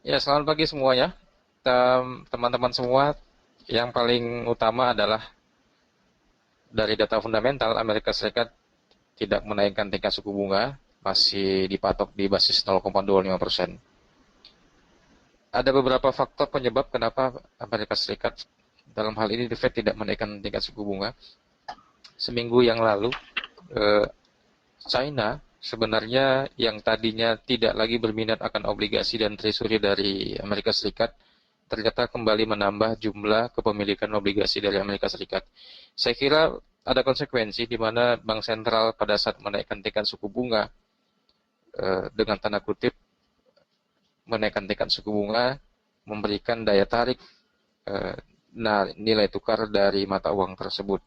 Ya, selamat pagi semuanya. Teman-teman semua, yang paling utama adalah dari data fundamental Amerika Serikat tidak menaikkan tingkat suku bunga, masih dipatok di basis 0,25%. Ada beberapa faktor penyebab kenapa Amerika Serikat dalam hal ini The Fed tidak menaikkan tingkat suku bunga. Seminggu yang lalu, eh, China sebenarnya yang tadinya tidak lagi berminat akan obligasi dan treasury dari Amerika Serikat, ternyata kembali menambah jumlah kepemilikan obligasi dari Amerika Serikat. Saya kira ada konsekuensi di mana bank sentral pada saat menaikkan tingkat suku bunga, dengan tanda kutip menaikkan tingkat suku bunga, memberikan daya tarik eh, nilai tukar dari mata uang tersebut.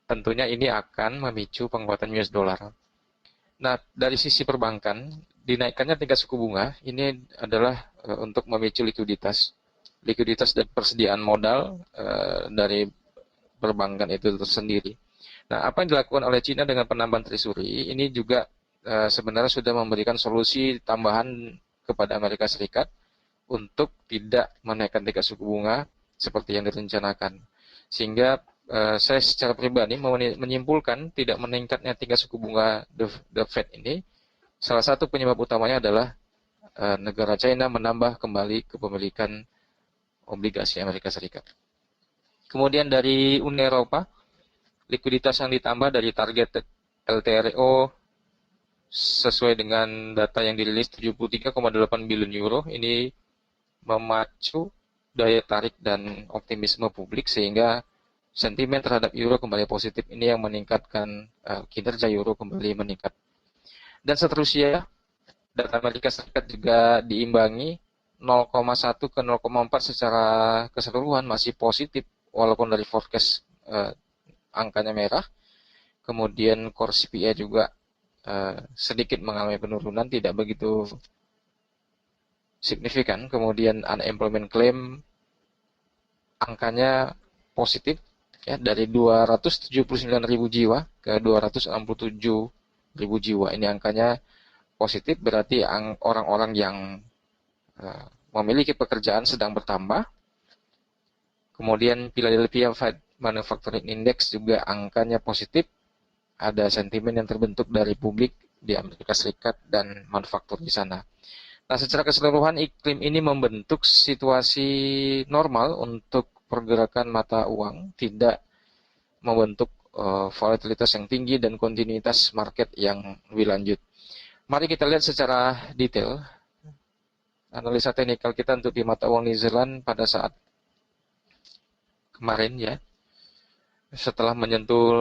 Tentunya ini akan memicu penguatan US dollar. Nah, dari sisi perbankan, dinaikkannya tingkat suku bunga ini adalah untuk memicu likuiditas dan persediaan modal dari perbankan itu tersendiri. Nah, apa yang dilakukan oleh China dengan penambahan treasury ini juga sebenarnya sudah memberikan solusi tambahan kepada Amerika Serikat untuk tidak menaikkan tingkat suku bunga seperti yang direncanakan. Sehingga saya secara pribadi menyimpulkan tidak meningkatnya tingkat suku bunga the Fed ini, salah satu penyebab utamanya adalah negara China menambah kembali kepemilikan obligasi Amerika Serikat. Kemudian dari Uni Eropa, likuiditas yang ditambah dari target LTRO sesuai dengan data yang dirilis 73,8 billion euro ini memacu daya tarik dan optimisme publik sehingga sentimen terhadap euro kembali positif, ini yang meningkatkan kinerja euro kembali meningkat. Dan seterusnya, data Amerika Serikat juga diimbangi 0,1 ke 0,4 secara keseluruhan masih positif walaupun dari forecast angkanya merah. Kemudian core CPI juga sedikit mengalami penurunan, tidak begitu signifikan. Kemudian unemployment claim angkanya positif ya, dari 279.000 jiwa ke 267.000 jiwa. Ini angkanya positif, berarti orang-orang yang memiliki pekerjaan sedang bertambah. Kemudian Philadelphia Fed Manufacturing Index juga angkanya positif. Ada sentimen yang terbentuk dari publik di Amerika Serikat dan manufaktur di sana. Nah, secara keseluruhan iklim ini membentuk situasi normal untuk pergerakan mata uang, tidak membentuk volatilitas yang tinggi dan kontinuitas market yang lebih lanjut. Mari kita lihat secara detail analisa teknikal kita untuk di mata uang New Zealand pada saat kemarin ya. Setelah menyentuh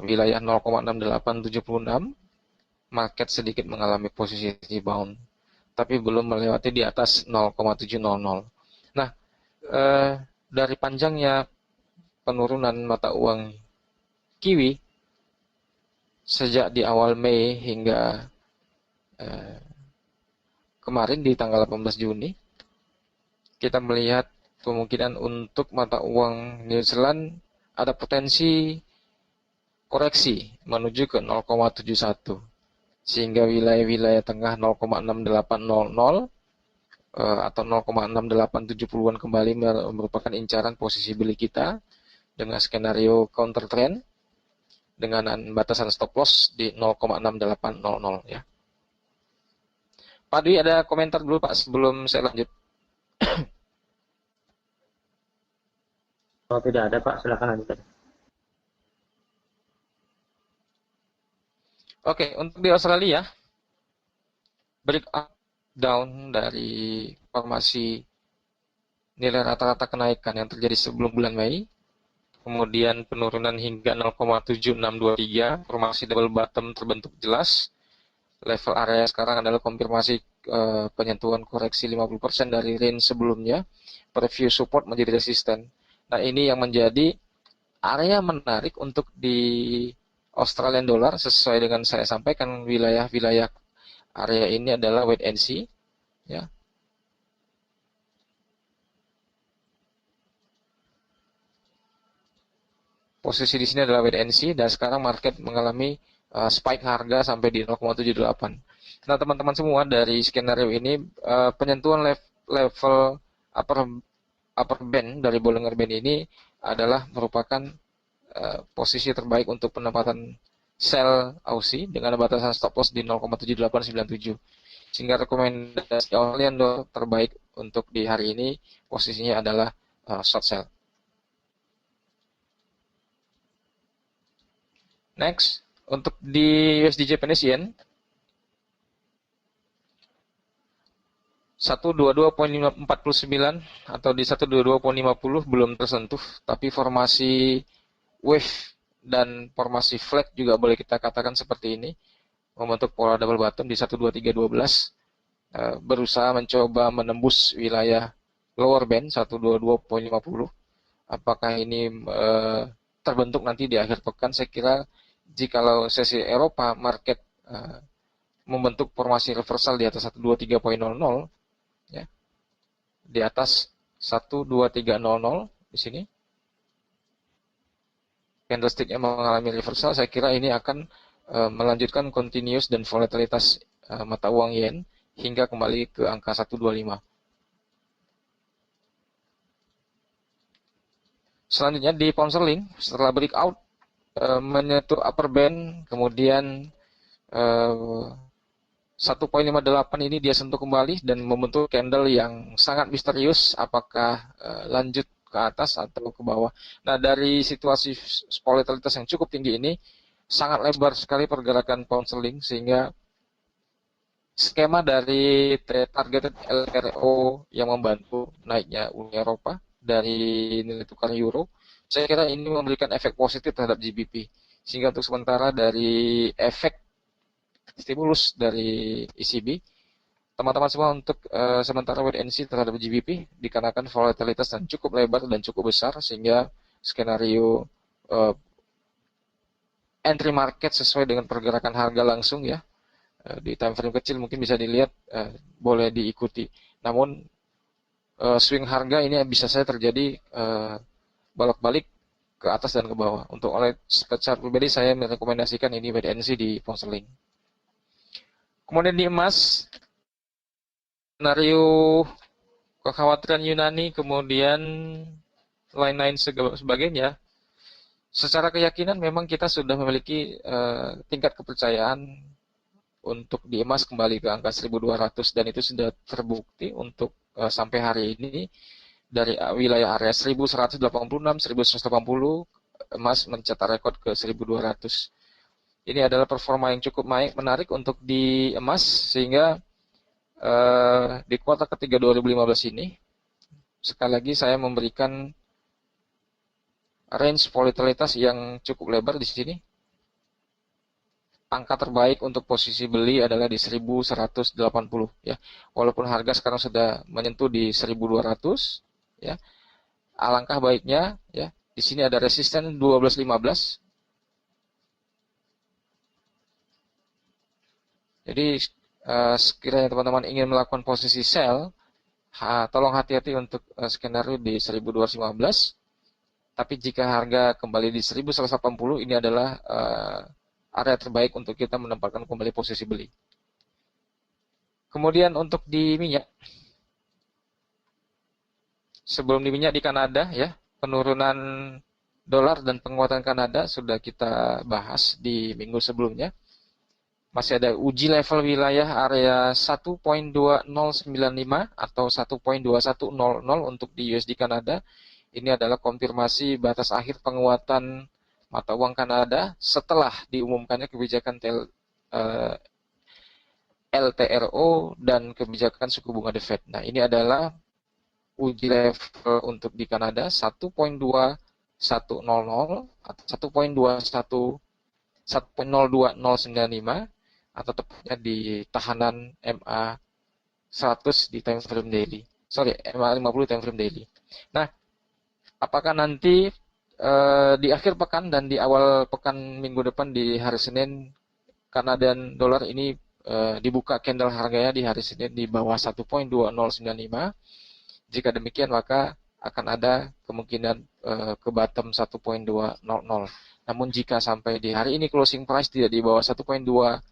wilayah 0,68776, market sedikit mengalami posisi rebound, tapi belum melewati di atas 0,700. Nah, dari panjangnya penurunan mata uang Kiwi sejak di awal Mei hingga kemarin di tanggal 18 Juni, kita melihat kemungkinan untuk mata uang New Zealand ada potensi koreksi menuju ke 0,71. Sehingga wilayah-wilayah tengah 0,6800 atau 0,6870-an kembali merupakan incaran posisi beli kita dengan skenario counter trend dengan batasan stop loss di 0,6800 ya. Pak Dwi, ada komentar dulu Pak sebelum saya lanjut. Kalau tidak ada Pak, silakan lanjutkan. Oke, untuk di Australia, breakdown dari formasi nilai rata-rata kenaikan yang terjadi sebelum bulan Mei, kemudian penurunan hingga 0,7623, formasi double bottom terbentuk jelas. Level area sekarang adalah konfirmasi penyentuhan koreksi 50% dari range sebelumnya. Preview support menjadi resisten. Nah, ini yang menjadi area menarik untuk di Australian dollar sesuai dengan saya sampaikan, wilayah-wilayah area ini adalah wait and see ya. Posisi di sini adalah wait and see dan sekarang market mengalami spike harga sampai di 0,78. Nah, teman-teman semua, dari skenario ini penyentuhan level upper upper band dari Bollinger Band ini adalah merupakan posisi terbaik untuk penempatan sell Aussie dengan batasan stop loss di 0,7897. Sehingga rekomendasi Australian dollar terbaik untuk di hari ini posisinya adalah short sell. Next, untuk di USD Japanese Yen 122.49 atau di 122.50 belum tersentuh, tapi formasi wave dan formasi flat juga boleh kita katakan seperti ini, membentuk pola double bottom di 123.12, berusaha mencoba menembus wilayah lower band 122.50. Apakah ini terbentuk nanti di akhir pekan? Saya kira jikalau sesi Eropa market membentuk formasi reversal di atas 123.00 ya, di atas 12300 di sini candlesticknya mengalami reversal, saya kira ini akan melanjutkan continuous dan volatilitas mata uang yen hingga kembali ke angka 125. Selanjutnya di pound sterling setelah breakout menyentuh upper band, kemudian 1.58 ini dia sentuh kembali dan membentuk candle yang sangat misterius, apakah lanjut ke atas atau ke bawah. Nah, dari situasi volatilitas yang cukup tinggi ini sangat lebar sekali pergerakan pound sterling, sehingga skema dari targeted LTRO yang membantu naiknya Uni Eropa dari nilai tukar euro, saya kira ini memberikan efek positif terhadap GBP, sehingga untuk sementara dari efek stimulus dari ECB, teman-teman semua untuk sementara wait and see terhadap GBP dikarenakan volatilitas yang cukup lebar dan cukup besar, sehingga skenario entry market sesuai dengan pergerakan harga langsung ya, di time frame kecil mungkin bisa dilihat, boleh diikuti. Namun swing harga ini bisa saja terjadi bolak-balik ke atas dan ke bawah. Untuk oleh secara pribadi saya merekomendasikan ini wait and see di pound sterling. Kemudian di emas, skenario kekhawatiran Yunani, kemudian lain-lain sebagainya. Secara keyakinan memang kita sudah memiliki tingkat kepercayaan untuk di emas kembali ke angka 1.200, dan itu sudah terbukti untuk sampai hari ini dari wilayah area 1.186, 1.180 emas mencetak rekor ke 1.200. Ini adalah performa yang cukup menarik untuk di emas, sehingga di kuartal ketiga 2015 ini, sekali lagi saya memberikan range volatilitas yang cukup lebar di sini. Angka terbaik untuk posisi beli adalah di 1.180 ya. Walaupun harga sekarang sudah menyentuh di 1.200 ya. Alangkah baiknya ya, di sini ada resisten 12.15. Jadi sekiranya teman-teman ingin melakukan posisi sell, tolong hati-hati untuk skenario di 1.215. Tapi jika harga kembali di 1.180, ini adalah area terbaik untuk kita menempatkan kembali posisi beli. Kemudian untuk di minyak, sebelum di minyak di Kanada ya, penurunan dolar dan penguatan Kanada sudah kita bahas di minggu sebelumnya. Masih ada uji level wilayah area 1.2095 atau 1.2100 untuk di USD Kanada. Ini adalah konfirmasi batas akhir penguatan mata uang Kanada setelah diumumkannya kebijakan LTRO dan kebijakan suku bunga The Fed. Nah, ini adalah uji level untuk di Kanada 1.2100 atau 1.02095 atau tepatnya di tahanan MA 100 di time frame daily. MA 50 time frame daily. Nah, apakah nanti di akhir pekan dan di awal pekan minggu depan di hari Senin, Kanada dan dolar ini dibuka candle harganya di hari Senin di bawah 1.2095. Jika demikian maka akan ada kemungkinan ke bottom 1.200. Namun jika sampai di hari ini closing price tidak di bawah 1.2095,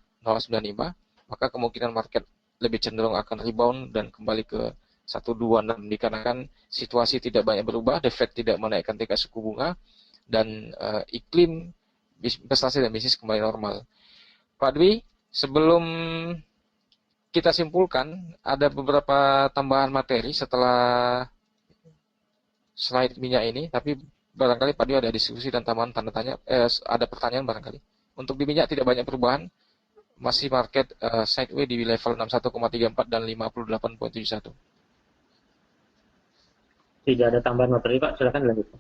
maka kemungkinan market lebih cenderung akan rebound dan kembali ke 126 dikarenakan situasi tidak banyak berubah, The Fed tidak menaikkan tingkat suku bunga, dan iklim investasi dan bisnis kembali normal. Pak Dwi, sebelum kita simpulkan, ada beberapa tambahan materi setelah slide minyak ini, tapi barangkali Pak Dwi ada diskusi dan tambahan tanda tanya, ada pertanyaan barangkali. Untuk di minyak tidak banyak perubahan, masih market sideways di level 61,34 dan 58,71. Tidak ada tambahan materi Pak, silakan dilanjutkan.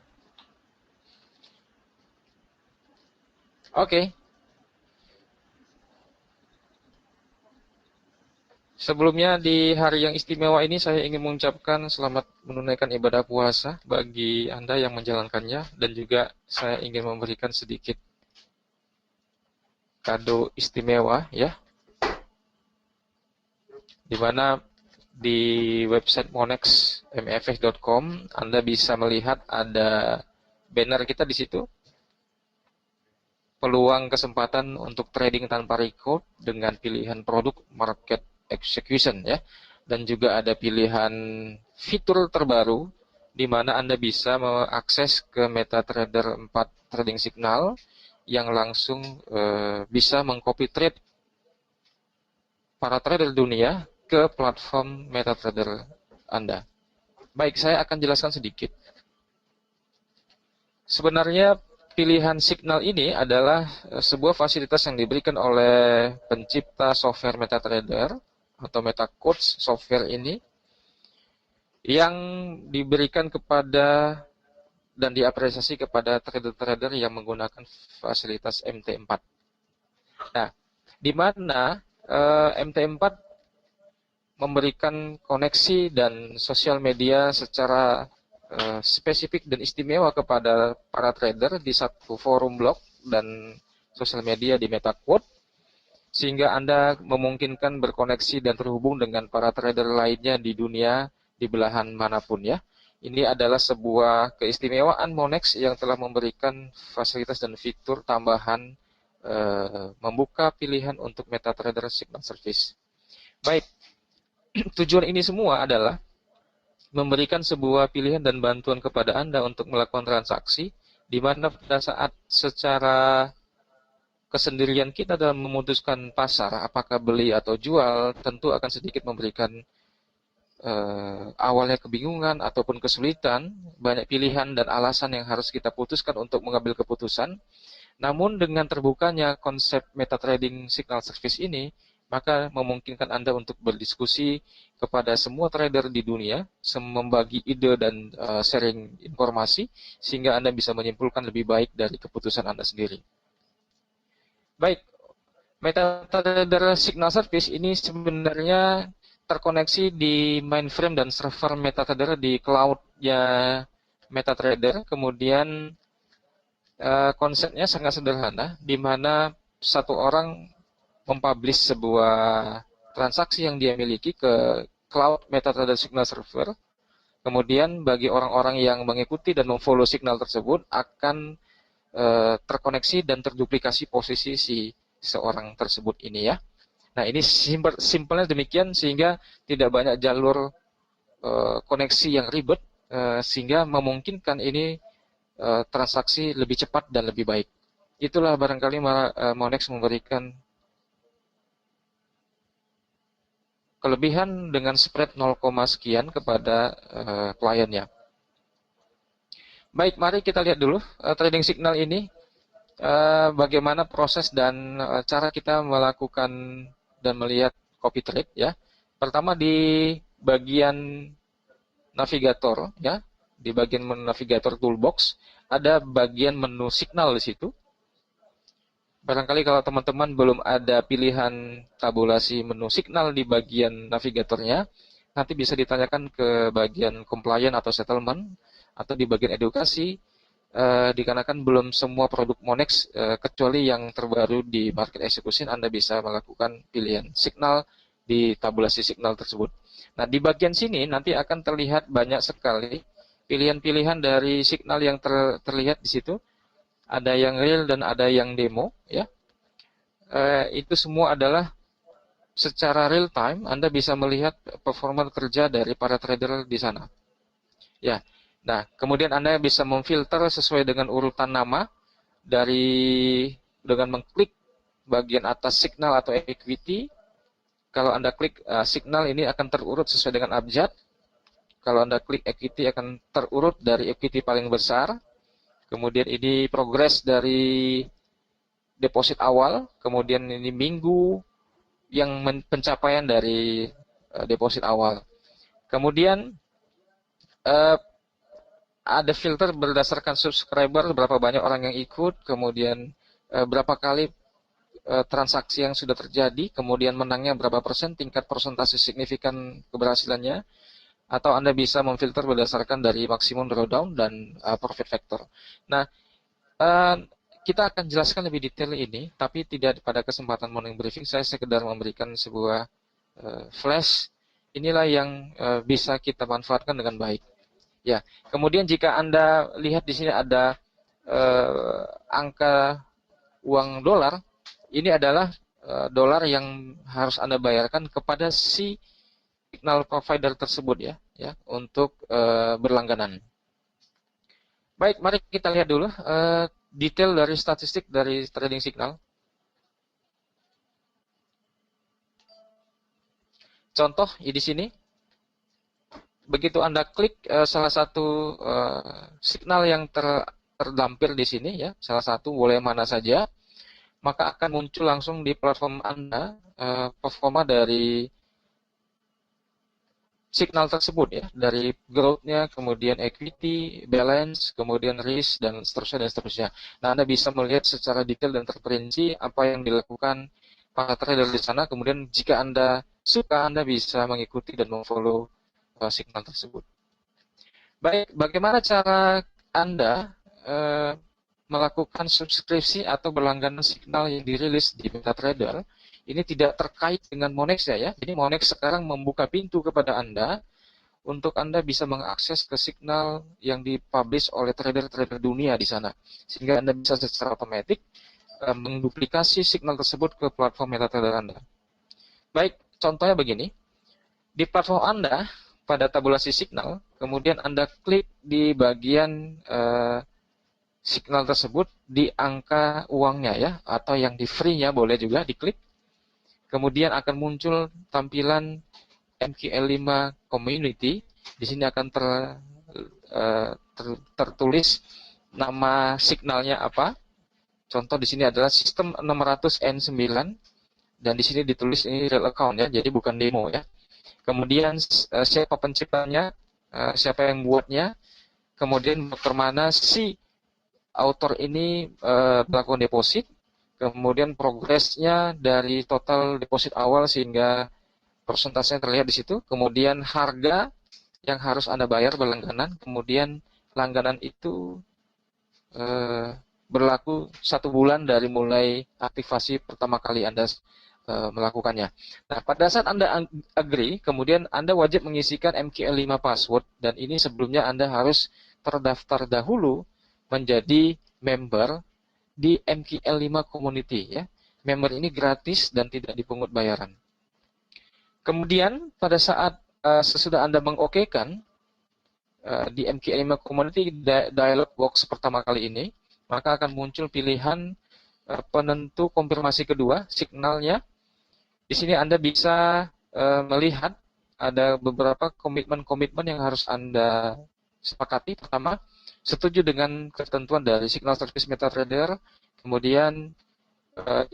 Oke. Sebelumnya di hari yang istimewa ini saya ingin mengucapkan selamat menunaikan ibadah puasa bagi Anda yang menjalankannya, dan juga saya ingin memberikan sedikit kado istimewa ya. Di mana di website monexmfx.com Anda bisa melihat ada banner kita di situ. Peluang kesempatan untuk trading tanpa record dengan pilihan produk market execution ya, dan juga ada pilihan fitur terbaru di mana Anda bisa mengakses ke MetaTrader 4 trading signal yang langsung bisa mengcopy trade para trader dunia ke platform MetaTrader Anda. Baik, saya akan jelaskan sedikit. Sebenarnya pilihan signal ini adalah sebuah fasilitas yang diberikan oleh pencipta software MetaTrader atau MetaQuotes software ini, yang diberikan kepada dan diapresiasi kepada trader-trader yang menggunakan fasilitas MT4. Nah, di mana MT4 memberikan koneksi dan sosial media secara spesifik dan istimewa kepada para trader di satu forum blog dan sosial media di MetaQuote, sehingga Anda memungkinkan berkoneksi dan terhubung dengan para trader lainnya di dunia di belahan manapun ya. Ini adalah sebuah keistimewaan Monex yang telah memberikan fasilitas dan fitur tambahan membuka pilihan untuk MetaTrader Signal Service. Baik, tujuan ini semua adalah memberikan sebuah pilihan dan bantuan kepada Anda untuk melakukan transaksi, di mana pada saat secara kesendirian kita dalam memutuskan pasar, apakah beli atau jual, tentu akan sedikit memberikan awalnya kebingungan ataupun kesulitan, banyak pilihan dan alasan yang harus kita putuskan untuk mengambil keputusan. Namun dengan terbukanya konsep MetaTrading Signal Service ini, maka memungkinkan Anda untuk berdiskusi kepada semua trader di dunia, membagi ide dan sharing informasi, sehingga Anda bisa menyimpulkan lebih baik dari keputusan Anda sendiri. Baik, MetaTrader Signal Service ini sebenarnya terkoneksi di mainframe dan server MetaTrader di cloud-nya MetaTrader. Kemudian konsepnya sangat sederhana, di mana satu orang mempublish sebuah transaksi yang dia miliki ke cloud MetaTrader Signal Server. Kemudian bagi orang-orang yang mengikuti dan memfollow signal tersebut akan terkoneksi dan terduplikasi posisi si seorang tersebut ini ya. Nah, ini simpelnya demikian, sehingga tidak banyak jalur koneksi yang ribet, sehingga memungkinkan ini transaksi lebih cepat dan lebih baik. Itulah barangkali Monex memberikan kelebihan dengan spread 0, sekian kepada kliennya. Baik, mari kita lihat dulu trading signal ini, bagaimana proses dan cara kita melakukan dan melihat copy trade ya. Pertama di bagian navigator ya, di bagian navigator toolbox ada bagian menu signal di situ. Barangkali kalau teman-teman belum ada pilihan tabulasi menu signal di bagian navigatornya, nanti bisa ditanyakan ke bagian compliance atau settlement, atau di bagian edukasi, dikarenakan belum semua produk Monex, kecuali yang terbaru di market execution, Anda bisa melakukan pilihan signal di tabulasi signal tersebut. Nah, di bagian sini nanti akan terlihat banyak sekali pilihan-pilihan dari signal yang terlihat di situ. Ada yang real dan ada yang demo, ya. Itu semua adalah secara real time Anda bisa melihat performa kerja dari para trader di sana. Ya. Nah, kemudian Anda bisa memfilter sesuai dengan urutan nama dengan mengklik bagian atas signal atau equity. Kalau Anda klik signal ini akan terurut sesuai dengan abjad. Kalau Anda klik equity akan terurut dari equity paling besar. Kemudian ini progres dari deposit awal, kemudian ini minggu yang pencapaian dari deposit awal. Kemudian ada filter berdasarkan subscriber, berapa banyak orang yang ikut, kemudian berapa kali transaksi yang sudah terjadi, kemudian menangnya berapa persen, tingkat persentase signifikan keberhasilannya, atau Anda bisa memfilter berdasarkan dari maksimum drawdown dan profit factor. Nah, kita akan jelaskan lebih detail ini, tapi tidak pada kesempatan morning briefing. Saya sekedar memberikan sebuah flash. Inilah yang bisa kita manfaatkan dengan baik. Ya, kemudian jika Anda lihat di sini ada angka uang dolar, ini adalah dolar yang harus Anda bayarkan kepada si signal provider tersebut ya untuk berlangganan. Baik, mari kita lihat dulu detail dari statistik dari trading signal. Contoh di sini. Begitu Anda klik salah satu signal yang terdampir di sini ya, salah satu boleh mana saja, maka akan muncul langsung di platform Anda performa dari signal tersebut ya, dari growth-nya, kemudian equity, balance, kemudian risk, dan seterusnya. Nah, Anda bisa melihat secara detail dan terperinci apa yang dilakukan para trader di sana, kemudian jika Anda suka, Anda bisa mengikuti dan memfollow signal tersebut. Baik, bagaimana cara Anda melakukan subskripsi atau berlangganan signal yang dirilis di MetaTrader? Ini tidak terkait dengan Monex ya. Jadi Monex sekarang membuka pintu kepada Anda untuk Anda bisa mengakses ke signal yang dipublish oleh trader-trader dunia di sana. Sehingga Anda bisa secara otomatis menduplikasi signal tersebut ke platform MetaTrader Anda. Baik, contohnya begini. Di platform Anda, pada tabulasi signal, kemudian Anda klik di bagian signal tersebut di angka uangnya ya, atau yang di free-nya boleh juga diklik. Kemudian akan muncul tampilan MQL5 Community. Di sini akan tertulis nama signalnya apa. Contoh di sini adalah sistem 600N9 dan di sini ditulis ini real account ya, jadi bukan demo ya. Kemudian siapa penciptanya, siapa yang buatnya, kemudian bagaimana si author ini melakukan deposit, kemudian progresnya dari total deposit awal sehingga persentasenya terlihat di situ, kemudian harga yang harus Anda bayar berlangganan, kemudian langganan itu berlaku 1 bulan dari mulai aktivasi pertama kali Anda melakukannya. Nah, pada saat Anda agree, kemudian Anda wajib mengisikan MQL5 password, dan ini sebelumnya Anda harus terdaftar dahulu menjadi member di MQL5 Community ya. Member ini gratis dan tidak dipungut bayaran. Kemudian pada saat sesudah Anda mengokekan di MQL5 Community dialog box pertama kali ini, maka akan muncul pilihan penentu konfirmasi kedua, signalnya. Di sini Anda bisa melihat ada beberapa komitmen-komitmen yang harus Anda sepakati. Pertama, setuju dengan ketentuan dari signal service MetaTrader, kemudian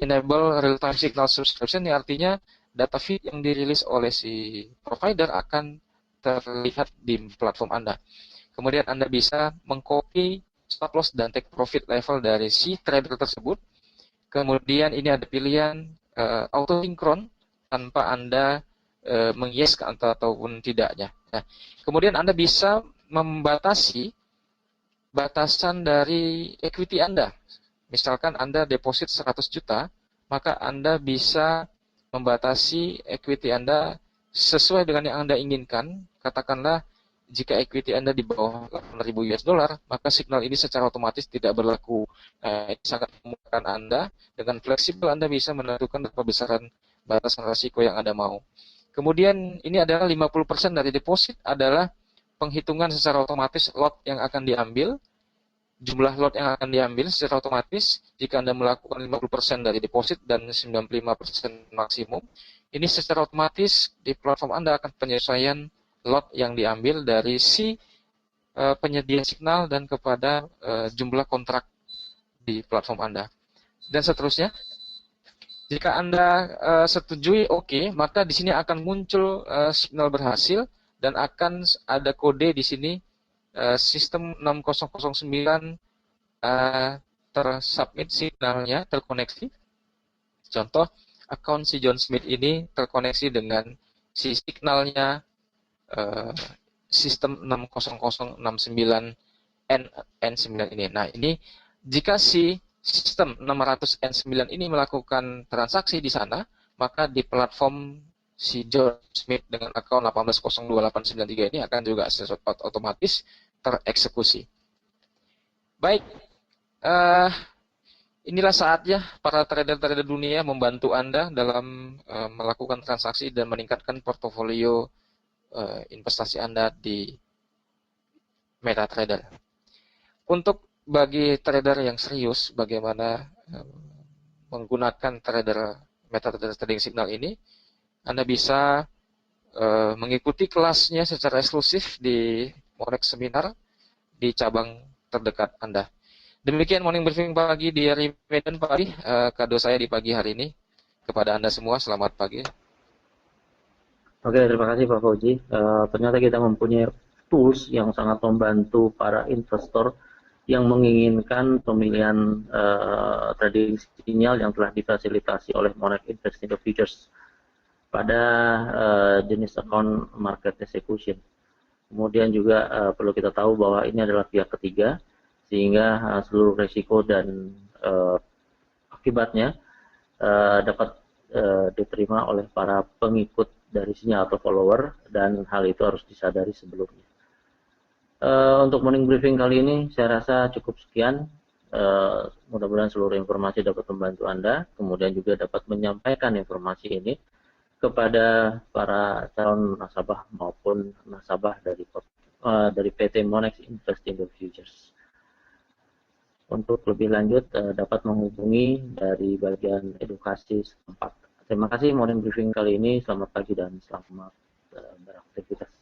enable real-time signal subscription, yang artinya data feed yang dirilis oleh si provider akan terlihat di platform Anda. Kemudian Anda bisa mengcopy stop loss dan take profit level dari si trader tersebut. Kemudian ini ada pilihan auto sinkron tanpa Anda mengyes ataupun tidaknya. Nah, kemudian Anda bisa membatasi batasan dari equity Anda. Misalkan Anda deposit 100 juta, maka Anda bisa membatasi equity Anda sesuai dengan yang Anda inginkan. Katakanlah jika equity Anda di bawah 8.000 US dollar, maka signal ini secara otomatis tidak berlaku. Ini sangat memudahkan Anda. Dengan fleksibel Anda bisa menentukan berapa besaran batasan risiko yang Anda mau. Kemudian ini adalah 50% dari deposit adalah penghitungan secara otomatis lot yang akan diambil, jumlah lot yang akan diambil secara otomatis jika Anda melakukan 50% dari deposit dan 95% maksimum. Ini secara otomatis di platform Anda akan penyesuaian lot yang diambil dari si penyedia signal dan kepada jumlah kontrak di platform Anda. Dan seterusnya, jika Anda setujui oke, maka di sini akan muncul signal berhasil dan akan ada kode di sini sistem 6009 tersubmit signalnya, terkoneksi. Contoh, akun si John Smith ini terkoneksi dengan si signalnya sistem 60069 N9 ini. Nah, ini jika si sistem 600N9 ini melakukan transaksi di sana, maka di platform si John Smith dengan akun 1802893 ini akan juga secara otomatis tereksekusi. Baik, inilah saatnya para trader-trader dunia membantu Anda dalam melakukan transaksi dan meningkatkan portofolio investasi Anda di MetaTrader. Untuk bagi trader yang serius, bagaimana menggunakan MetaTrader Trading Signal ini, Anda bisa mengikuti kelasnya secara eksklusif di Monex Seminar di cabang terdekat Anda. Demikian morning briefing pagi di hari Medan Pak Adi, kado saya di pagi hari ini kepada Anda semua. Selamat pagi. Oke, terima kasih Pak Fauzi. Ternyata kita mempunyai tools yang sangat membantu para investor yang menginginkan pemilihan trading sinyal yang telah difasilitasi oleh Monex Invest in the Futures pada jenis account market execution. Kemudian juga perlu kita tahu bahwa ini adalah pihak ketiga, sehingga seluruh resiko dan akibatnya dapat diterima oleh para pengikut dari sinyal atau follower, dan hal itu harus disadari sebelumnya. Untuk morning briefing kali ini saya rasa cukup sekian. Mudah-mudahan seluruh informasi dapat membantu Anda, kemudian juga dapat menyampaikan informasi ini kepada para calon nasabah maupun nasabah dari PT Monex Invest in the Futures. Untuk lebih lanjut dapat menghubungi dari bagian edukasi setempat. Terima kasih morning briefing kali ini. Selamat pagi dan selamat beraktivitas.